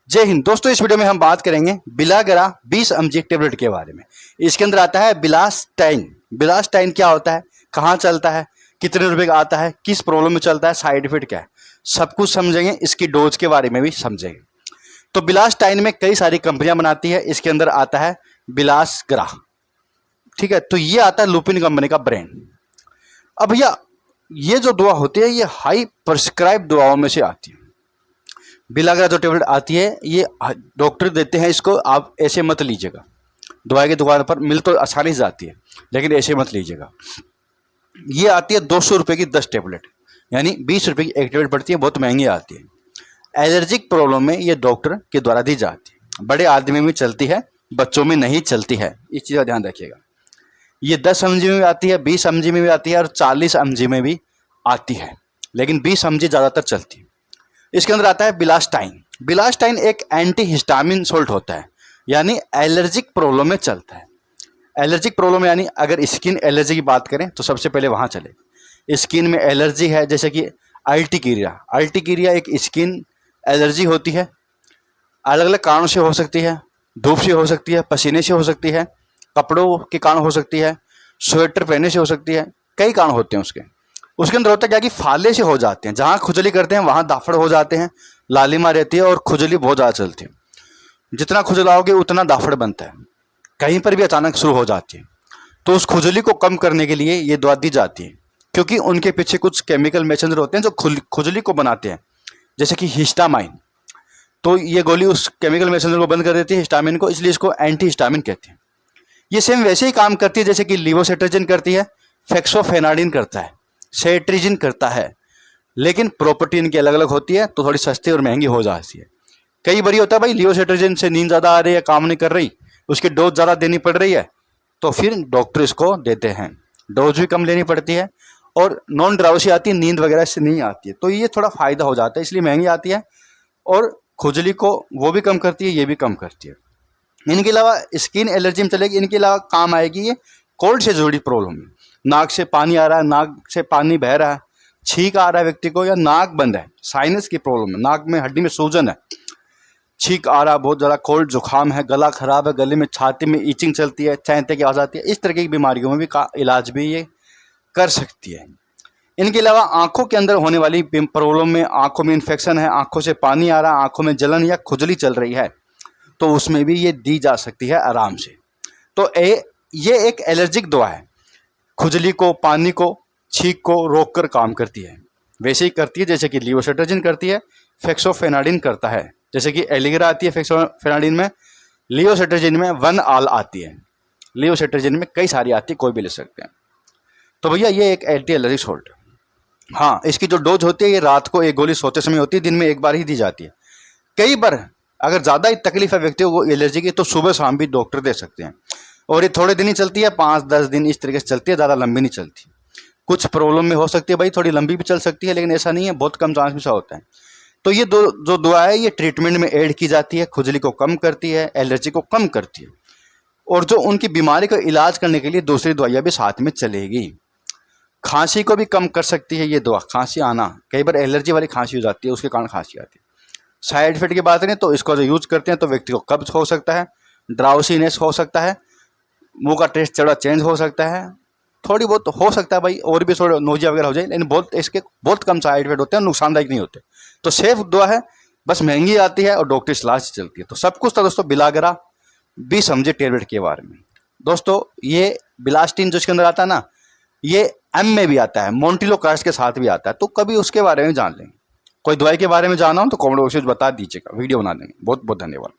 जय हिंद दोस्तों, इस वीडियो में हम बात करेंगे बिलागरा 20 mg टेबलेट के बारे में। इसके अंदर आता है बिलास्टाइन। बिलास्टाइन क्या होता है, कहाँ चलता है, कितने रुपए का आता है, किस प्रॉब्लम में चलता है, साइड इफेक्ट क्या है, सब कुछ समझेंगे। इसकी डोज के बारे में भी समझेंगे। तो बिलास्टाइन में कई सारी कंपनियां बनाती है। इसके अंदर आता है बिलासग्रा, ठीक है। तो ये आता है लुपिन कंपनी का ब्रांड। अब भैया ये जो दवा होती है ये हाई प्रिस्क्राइब दवाओं में से आती है। बिलागरा जो टेबलेट आती है ये डॉक्टर देते हैं, इसको आप ऐसे मत लीजिएगा। दवाई की दुकान पर मिल तो आसानी से आती है, लेकिन ऐसे मत लीजिएगा। ये आती है 200 रुपये की 10 टेबलेट, यानी 20 रुपये की एक टेबलेट पड़ती है, बहुत महंगी आती है। एलर्जिक प्रॉब्लम में ये डॉक्टर के द्वारा दी जाती है। बड़े आदमी में चलती है, बच्चों में नहीं चलती है, इस चीज़ का ध्यान रखिएगा। ये 10 mg में भी आती है, 20 mg में भी आती है और 40 mg में भी आती है, लेकिन 20 mg ज़्यादातर चलती है। इसके अंदर आता है बिलास्टाइन। बिलास्टाइन एक एंटी हिस्टामिन सोल्ट होता है, यानी एलर्जिक प्रॉब्लम में चलता है। एलर्जिक प्रॉब्लम यानी अगर स्किन एलर्जी की बात करें तो सबसे पहले वहाँ चले। स्किन में एलर्जी है, जैसे कि अल्टीकीरिया। अल्टीकीरिया एक स्किन एलर्जी होती है, अलग अलग कारणों से हो सकती है। धूप से हो सकती है, पसीने से हो सकती है, कपड़ों के कारण हो सकती है, स्वेटर पहनने से हो सकती है, कई कारण होते हैं उसके अंदर होता क्या कि फाले से हो जाते हैं। जहाँ खुजली करते हैं वहाँ दाफड़ हो जाते हैं, लालिमा रहती है और खुजली बहुत ज़्यादा चलती है। जितना खुजलाओगे उतना दाफड़ बनता है, कहीं पर भी अचानक शुरू हो जाती है। तो उस खुजली को कम करने के लिए ये दवा दी जाती है, क्योंकि उनके पीछे कुछ केमिकल मैसेंजर होते हैं जो खुजली को बनाते हैं, जैसे कि हिस्टामाइन। तो ये गोली उस केमिकल मैसेंजर को बंद कर देती है, हिस्टामिन को, इसलिए इसको एंटी हिस्टामिन कहते हैं। ये सेम वैसे ही काम करती है जैसे कि लीवोसेट्राजिन करती है, फेक्सोफेनाडिन करता है, सेट्रिजिन करता है, लेकिन प्रॉपर्टी इनकी अलग अलग होती है, तो थोड़ी सस्ती और महंगी हो जाती है। कई बार होता है भाई लीवोसेट्राजिन से नींद ज़्यादा आ रही है, काम नहीं कर रही, उसकी डोज ज़्यादा देनी पड़ रही है, तो फिर डॉक्टर इसको देते हैं। डोज भी कम लेनी पड़ती है और नॉन ड्राउसी आती है, नींद वगैरह से नहीं आती है, तो ये थोड़ा फ़ायदा हो जाता है, इसलिए महंगी आती है। और खुजली को वो भी कम करती है, ये भी कम करती है। इनके अलावा स्किन एलर्जी में चलेगी, इनके अलावा काम आएगी ये कोल्ड से जुड़ी प्रॉब्लम में। नाक से पानी आ रहा है, नाक से पानी बह रहा है, छींक आ रहा है व्यक्ति को, या नाक बंद है, साइनस की प्रॉब्लम है, नाक में हड्डी में सूजन है, छींक आ रहा है, बहुत ज़्यादा कोल्ड जुकाम है, गला खराब है, गले में छाती में ईचिंग चलती है, चैंते की आवाज़ आती है, इस तरह की बीमारियों में भी का इलाज भी ये कर सकती है। इनके अलावा आंखों के अंदर होने वाली प्रॉब्लम में, आंखों में इन्फेक्शन है, आंखों से पानी आ रहा है, आंखों में जलन या खुजली चल रही है, तो उसमें भी ये दी जा सकती है आराम से। तो ये एक एलर्जिक दवा है, खुजली को, पानी को, छींक को रोक कर काम करती है। वैसे ही करती है जैसे कि लीवोसेट्राजिन करती है, फेक्सोफेनाडिन करता है। जैसे कि एलिग्रा आती है फेक्सोफेनाडिन में, लीवोसेट्राजिन में 1 ऑल आती है, लीवोसेट्राजिन में कई सारी आती है, कोई भी ले सकते हैं। तो भैया ये एक एंटी एलर्जिक सोल्ट है। हाँ, इसकी जो डोज होती है ये रात को एक गोली सोते समय होती है, दिन में एक बार ही दी जाती है। कई बार अगर ज़्यादा ही तकलीफ है व्यक्ति को एलर्जी की, तो सुबह शाम भी डॉक्टर दे सकते हैं। और ये थोड़े दिन ही चलती है, 5-10 दिन इस तरीके से चलती है, ज़्यादा लंबी नहीं चलती। कुछ प्रॉब्लम में हो सकती है भाई, थोड़ी लंबी भी चल सकती है, लेकिन ऐसा नहीं है, बहुत कम चांस में ऐसा होता है। तो ये जो दवा है ये ट्रीटमेंट में ऐड की जाती है, खुजली को कम करती है, एलर्जी को कम करती है, और जो उनकी बीमारी का इलाज करने के लिए दूसरी दवाइयाँ भी साथ में चलेगी। खांसी को भी कम कर सकती है ये दवा। खांसी आना, कई बार एलर्जी वाली खांसी हो जाती है, उसके कारण खांसी आती है। साइड इफेक्ट की बात करें तो इसको जो यूज करते हैं तो व्यक्ति को कब्ज हो सकता है, ड्राउसीनेस हो सकता है, मुंह का टेस्ट थोड़ा चेंज हो सकता है, थोड़ी बहुत हो सकता है भाई, और भी थोड़ा नोजिया वगैरह हो जाए, लेकिन इसके बहुत कम साइड इफेक्ट होते हैं, नुकसानदायक नहीं होते। तो सेफ दवा है, बस महंगी आती है और डॉक्टर सलाह से चलती है। तो सब कुछ था दोस्तों बिलागरा 20 mg टेबलेट के बारे में। दोस्तों ये बिलास्टिन जो इसके अंदर आता है ना, ये एम में भी आता है, मोन्टिलो कास्ट के साथ भी आता है, तो कभी उसके बारे में जान लेंगे। कोई दवाई के बारे में जानना हो तो कमेंट बॉक्स में बता दीजिएगा, वीडियो बना देंगे। बहुत बहुत धन्यवाद।